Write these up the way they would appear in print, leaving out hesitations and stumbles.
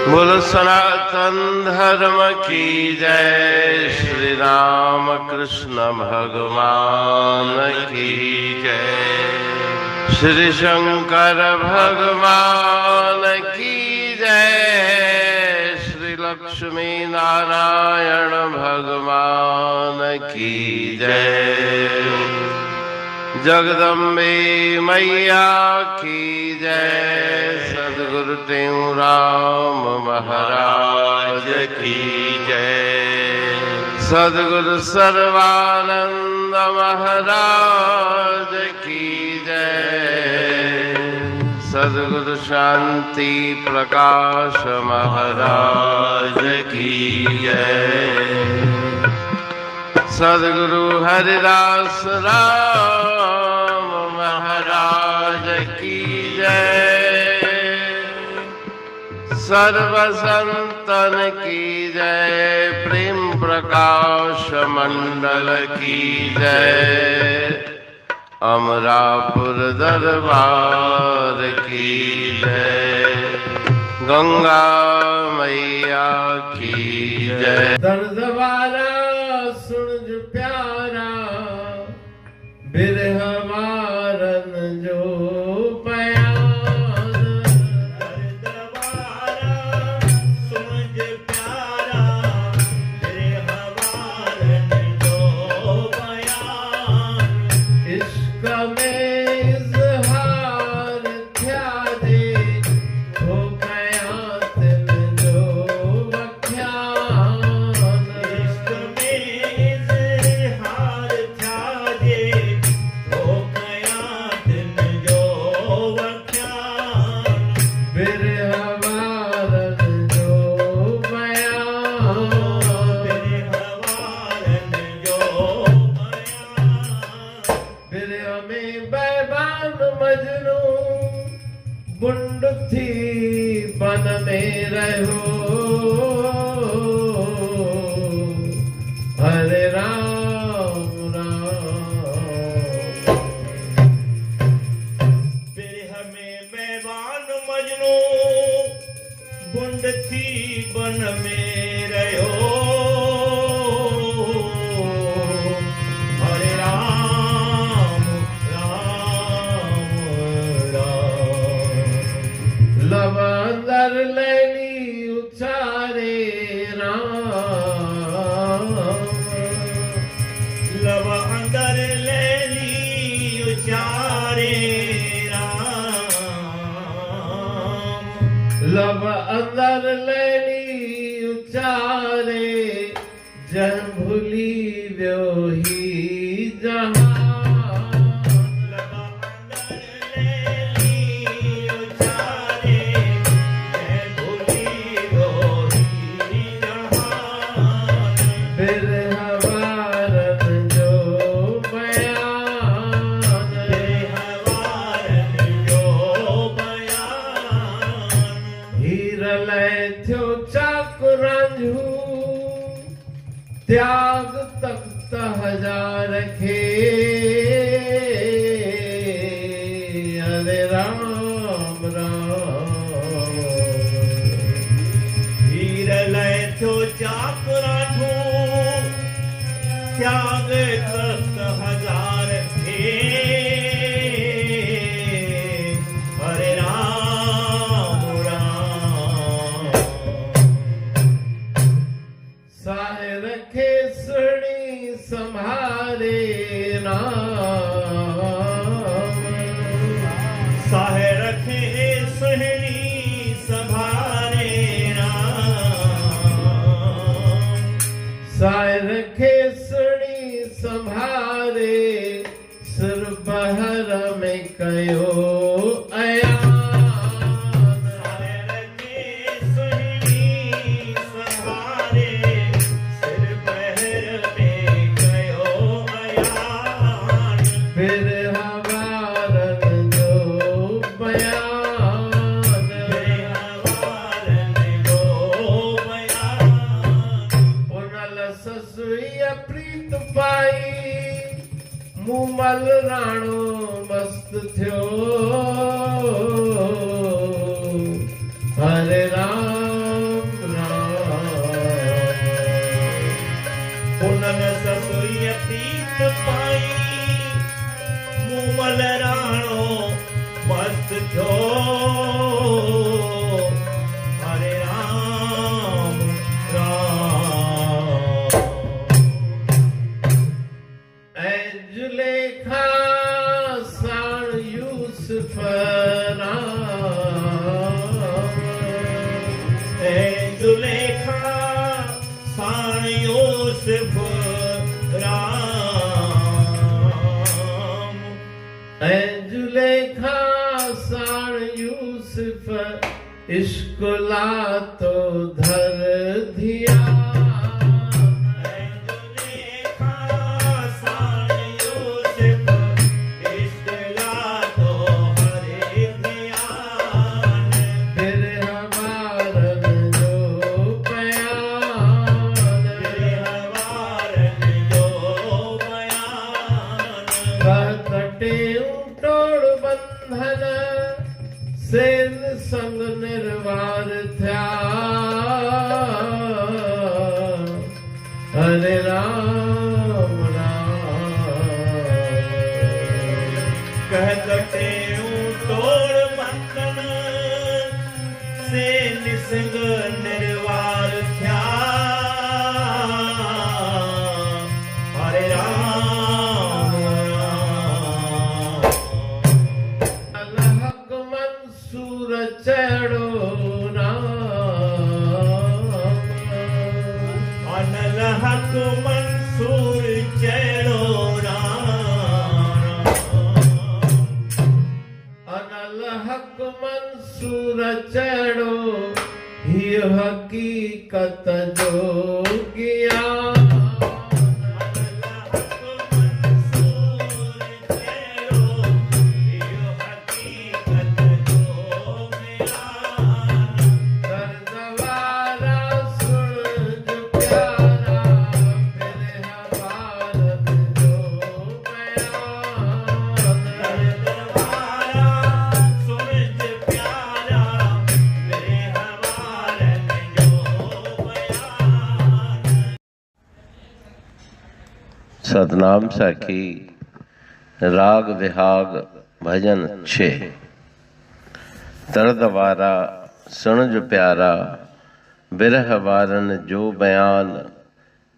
बोल सनातन धर्म की जय। श्री राम कृष्ण भगवान की जय। श्री शंकर भगवान की जय। श्री लक्ष्मी नारायण भगवान की जय। जगदम्बे मैया की जय। सद्गुरु राम महाराज की जय। सद्गुरु सर्वानंद महाराज की जय। सद्गुरु शांति प्रकाश महाराज की जय। सद्गुरु हरिदास राम महाराज की जय। सर्व संतन की जय। प्रेम प्रकाश मंडल की जय। अमरापुर दरबार की जय। गंगा मैया की जय। दर्द वाला सुन जो प्यारा बिरह मारन जो बयान। दर्द वाला सुन जो प्यारा बिरह मारन जो बयान। इश्क में इज़हार थया दे हो गया तिल जो बख्यान। इश्क में इज़हार थया दे हो गया दिल जो बख्यान। बिरह मारन जो बयान। बिरह मारन जो बयान। बिरह में बैबान मजनू बुंड थी बन में रहो। हरे राम राम। बिरह में बैबान मजनू बुंड थी बन में रहो। हरे राम राम राम। लब अंदर लैली उचारे राम। लब अंदर लैली उचारे राम। लब अंदर लैली उचारे जन भूली व्योही जहान। लब अंदर लैली उचारे जय भूली गोरी जहान। बिरह मारन जो बयान। बिरह मारन जो बयान। हीर लय थियो चाकुरांझू त्याग तख्त हजार खे। हरे राम राम। हीर लय थो चाकुरांझू त्याग तख्त हजार थे। हरे राम राम। साहे रखे सुनी संभारे राम। साहे रखे सुहनी संभारे राम। साहे रखे सुनी संभारे सिर बहर में कयो अयान। साहे रखे सुहनी संभारे सिर बहर में कयो अयान। बिरह मारन जो बयान। बिरह मारन जो बयान। पुनल ससुई प्रीत पाई मूमल राणो मस्त थियो। हरे राम जुलेखा साण यूसुफ राम ऐ जुलेखा साण यूसुफ इश्क लातो धर धिया जुलेखा साण यूसुफ इश्क लातो हरे ध्यान बिरह वारन जो बयान हवारन जो बयान कटे टोड़ बंधन सेन संग निर्वार थया हरे राम कह कटे तोड़ बंधन से निसंग निर्वार थया हरे राम अलहक मंसूर चढ़ो अनल हक मंसूर चढ़ो राम अनल हक मंसूर चढ़ो ही हकीकत जो ज्ञान करदवारा सुन जो प्यारा फिर हवारन जो बयान सतनाम साखी राग विहाग भजन 6 तरदवारा सुन जो प्यारा बिरह वारन जो बयान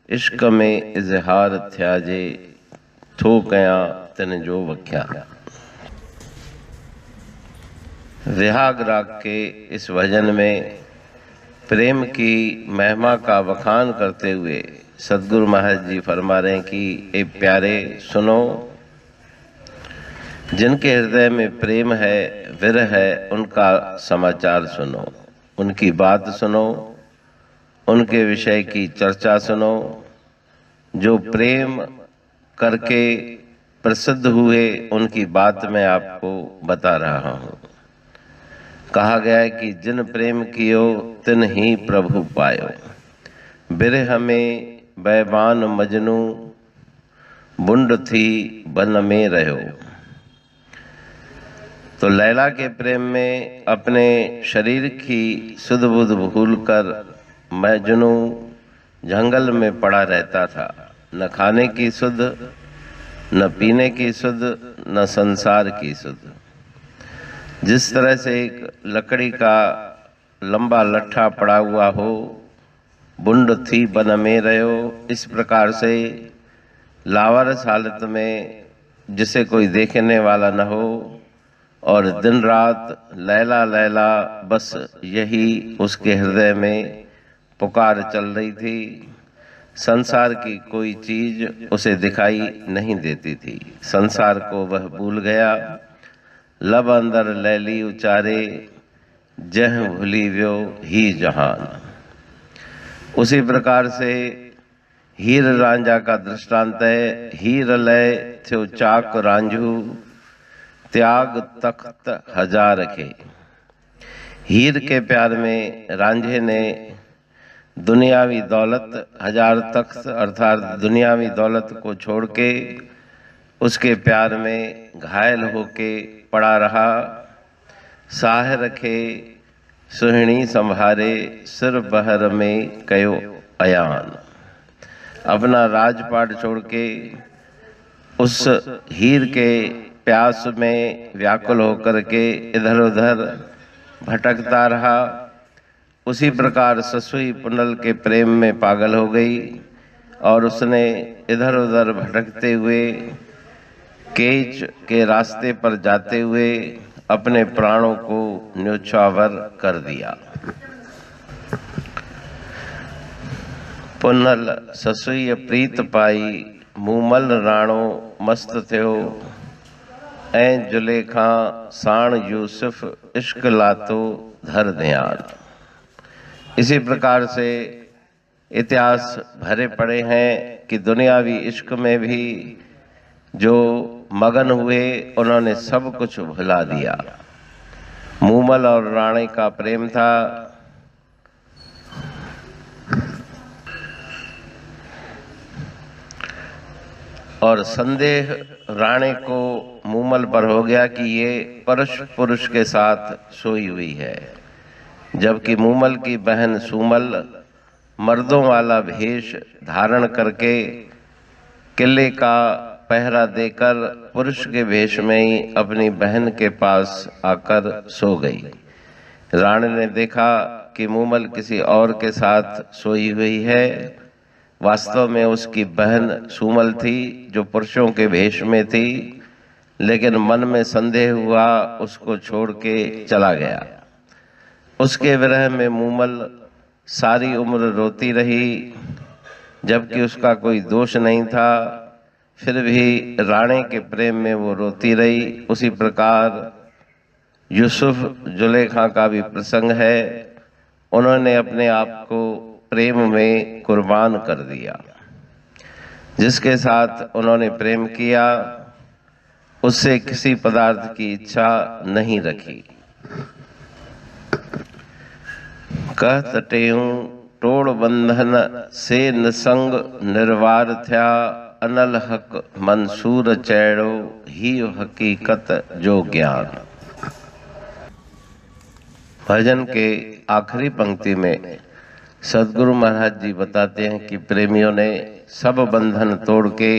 इश्क में इजहार थिया जे थो कया तिन जो वख्या। विहाग राग के इस भजन में प्रेम की महिमा का बखान करते हुए सदगुरु महाराज जी फरमा रहे हैं कि ए प्यारे सुनो, जिनके हृदय में प्रेम है विरह है उनका समाचार सुनो, उनकी बात सुनो, उनके विषय की चर्चा सुनो। जो प्रेम करके प्रसिद्ध हुए उनकी बात मैं आपको बता रहा हूँ। कहा गया है कि जिन प्रेम कियो तिन ही प्रभु पायो, बिरह में बैबान मजनू बुंड थी बन में रहो। तो लैला के प्रेम में अपने शरीर की सुध बुध भूलकर मजनू जंगल में पड़ा रहता था, न खाने की सुध, न पीने की सुध, न संसार की सुध। जिस तरह से एक लकड़ी का लंबा लट्ठा पड़ा हुआ हो, बुंड थी बन में रहो, इस प्रकार से लावारस हालत में जिसे कोई देखने वाला न हो और दिन रात लैला लैला बस यही उसके हृदय में पुकार चल रही थी। संसार की कोई चीज उसे दिखाई नहीं देती थी, संसार को वह भूल गया। लब अंदर लैली उचारे जह भूली व्यो ही जहान। उसी प्रकार से हीर रांझा का दृष्टांत है। हीर लय थ्यो चाक रांझू त्याग तख्त हजार के। हीर के प्यार में रांझे ने दुनियावी दौलत हजार तख्त अर्थात दुनियावी दौलत को छोड़ के उसके प्यार में घायल होके पड़ा रहा। साह रखे सुहिणी संभारे सिर बहर में कयो अयान। अपना राजपाट छोड़ के उस हीर के प्यास में व्याकुल होकर के इधर उधर भटकता रहा। उसी प्रकार ससुई पुनल के प्रेम में पागल हो गई और उसने इधर उधर भटकते हुए केच के रास्ते पर जाते हुए अपने प्राणों को न्योछावर कर दिया। पुनल ससुई प्रीत पाई मूमल राणो मस्त थियो ऐं जुलेखा साण यूसुफ इश्क लातो धर ध्यान। इसी प्रकार से इतिहास भरे पड़े हैं कि दुनियावी इश्क में भी जो मगन हुए उन्होंने सब कुछ भुला दिया। मूमल और रानी का प्रेम था। और संदेह राणे को मूमल पर हो गया कि ये पुरुष के साथ सोई हुई है, जबकि मूमल की बहन सुमल मर्दों वाला भेष धारण करके किले का पहरा देकर पुरुष के भेष में ही अपनी बहन के पास आकर सो गई। राणे ने देखा कि मूमल किसी और के साथ सोई हुई है। वास्तव में उसकी बहन सुमल थी जो पुरुषों के भेष में थी, लेकिन मन में संदेह हुआ, उसको छोड़ के चला गया। उसके विरह में मूमल सारी उम्र रोती रही, जबकि उसका कोई दोष नहीं था, फिर भी राणे के प्रेम में वो रोती रही। उसी प्रकार यूसुफ जुलेखा का भी प्रसंग है। उन्होंने अपने आप को प्रेम में कुर्बान कर दिया। जिसके साथ उन्होंने प्रेम किया उससे किसी पदार्थ की इच्छा नहीं रखी। कह तटेऊं टोड़ बंधन से निसंग निर्वार थया अनल हक मंसूर चैड़ो ही हकीकत जो ज्ञान। भजन के आखिरी पंक्ति में सदगुरु महाराज जी बताते हैं कि प्रेमियों ने सब बंधन तोड़ के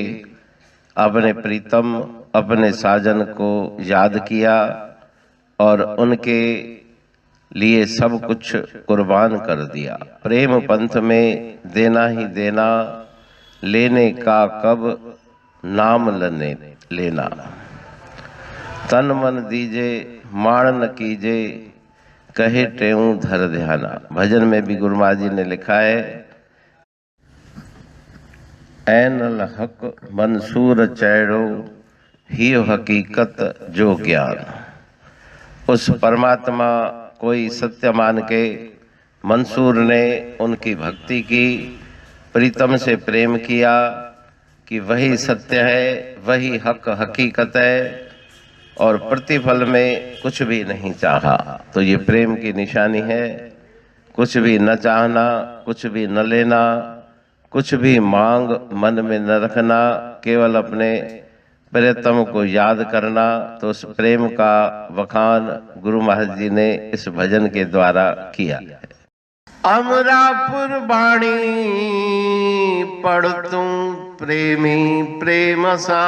अपने प्रीतम अपने साजन को याद किया और उनके लिए सब कुछ कुर्बान कर दिया। प्रेम पंथ में देना ही देना, लेने का कब नाम लेना। तन मन दीजे माण न कीजे कहे टेऊं धर ध्याना। भजन में भी गुरु महाराज जी ने लिखा है, ऐनल हक मंसूर चैड़ो ही हकीकत जो ज्ञान। उस परमात्मा कोई सत्य मान के मंसूर ने उनकी भक्ति की, प्रीतम से प्रेम किया कि वही सत्य है, वही हक हकीकत है और प्रतिफल में कुछ भी नहीं चाहा। तो ये प्रेम की निशानी है। कुछ भी न चाहना, कुछ भी न लेना, कुछ भी मांग मन में न रखना, केवल अपने प्रियतम को याद करना। तो उस प्रेम का बखान गुरु महाराज जी ने इस भजन के द्वारा किया है। अमरापुर बाणी पढ़ तू प्रेमी प्रेम सा,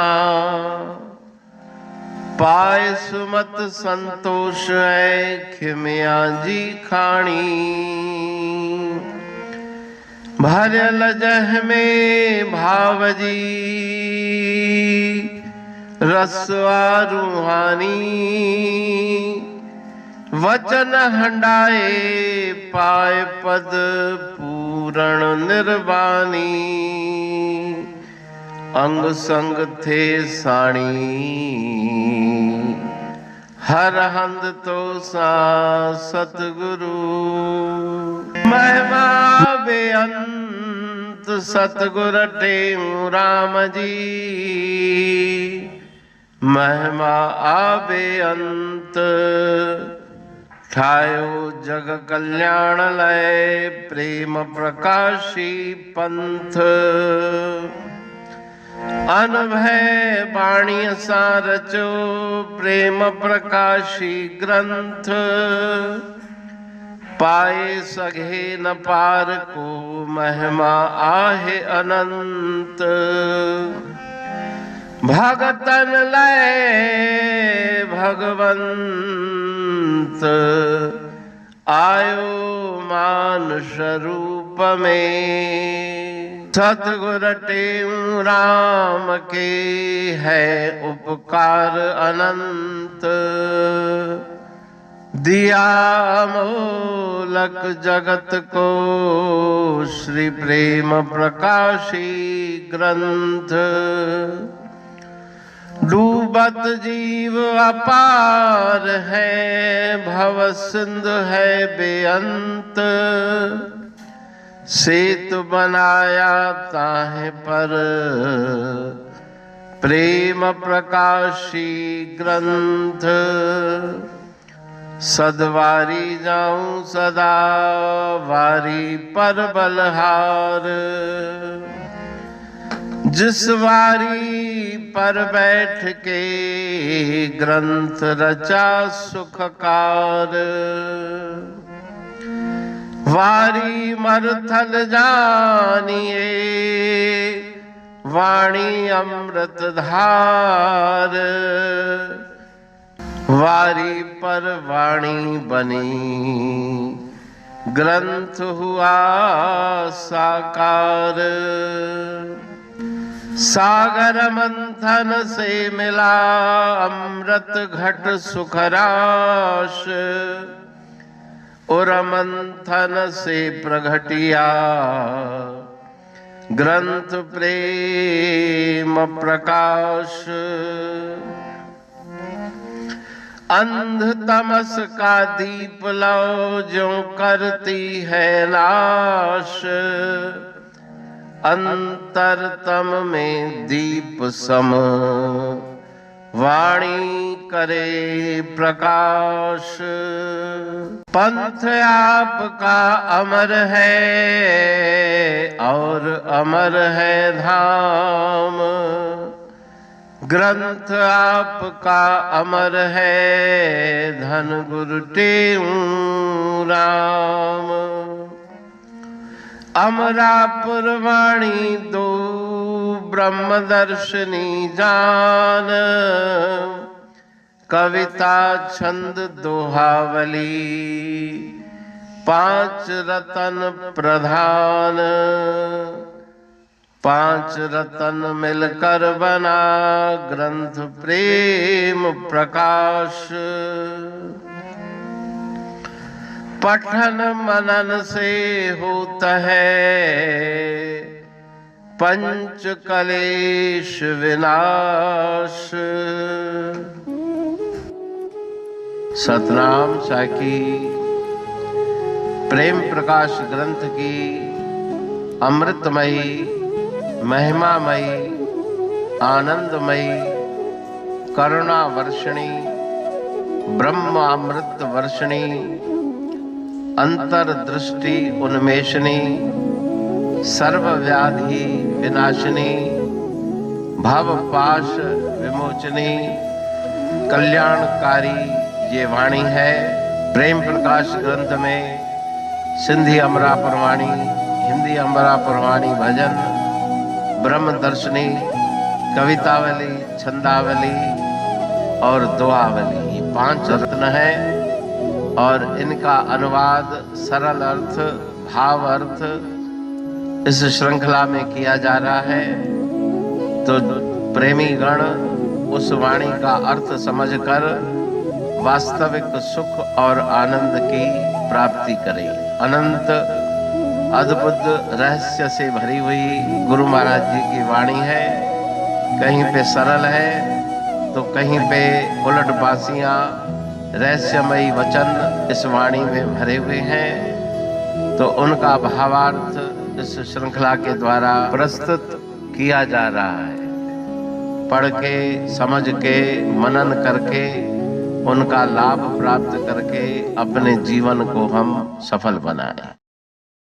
पाए सुमत संतोष है खिमिया जी खाणी। भरल जह में भावजी रसवा रूहानी, वचन हंडाए पाए पद पूरण निर्वाणी। अंग संग थे साणी हर हंद तो सा सतगुरु। महिमा बेअंत सतगुर टेऊ राम जी, महिमा आबे अंत ठायो जग कल्याण लय प्रेम प्रकाशी पंथ। अनभय बाणी सा रचो प्रेम प्रकाशी ग्रंथ। पाए सघे न पार को महिमा आहे अनंत। भगतन लय भगवंत आयो मानुष रूप में। सतगुर टेऊ राम के है उपकार अनंत। दिया मोलक जगत को श्री प्रेम प्रकाशी ग्रंथ। डूबत जीव अपार है, भव सिंधु है बेअंत। सेतु बनाया ताहे पर, प्रेम प्रकाशी ग्रंथ। सदवारी जाऊं सदा, वारी पर बलहार। जिस वारी पर बैठ के, ग्रंथ रचा सुखकार। वारी मरथल जानिए, वाणी अमृत धार। वारी पर वाणी बनी, ग्रंथ हुआ साकार। सागर मंथन से मिला, अमृत घट सुखराश। और मंथन से प्रगटिया, ग्रंथ प्रेम प्रकाश। अंध तमस का दीप लो, जो करती है नाश। अंतरतम में दीप सम, वाणी करे प्रकाश। पंथ आपका अमर है, और अमर है धाम। ग्रंथ आपका अमर है, धन गुरु टेऊ राम। अमरापुर वाणी दो, ब्रह्मदर्शनी जान। कविता छंद दोहावली, 5 रतन प्रधान। 5 रतन मिलकर बना, ग्रंथ प्रेम प्रकाश। पठन मनन से होता है, पंच कलेश विनाश। सतनाम साखी प्रेम प्रकाश ग्रंथ की अमृतमयी, महिमामयी, आनंदमयी, करुणा वर्षिणी, ब्रह्म अमृत वर्षिणी, अंतर्दृष्टि उन्मेषणी, सर्वव्याधि विनाशिनी, भव पाश विमोचनी, कल्याणकारी ये वाणी है। प्रेम प्रकाश ग्रंथ में सिंधी अमरापुर वाणी, हिंदी अमरापुर वाणी भजन, ब्रह्म दर्शनी, कवितावली, छंदावली और दुआवली, ये 5 रत्न हैं। और इनका अनुवाद, सरल अर्थ, भाव अर्थ इस श्रृंखला में किया जा रहा है। तो प्रेमी गण उस वाणी का अर्थ समझकर वास्तविक सुख और आनंद की प्राप्ति करें। अनंत अद्भुत रहस्य से भरी हुई गुरु महाराज जी की वाणी है। कहीं पे सरल है, तो कहीं पे उलट बासियां, रहस्यमयी वचन इस वाणी में भरे हुए हैं। तो उनका भावार्थ इस श्रृंखला के द्वारा प्रस्तुत किया जा रहा है। पढ़ के, समझ के, मनन करके, उनका लाभ प्राप्त करके अपने जीवन को हम सफल बनाएं।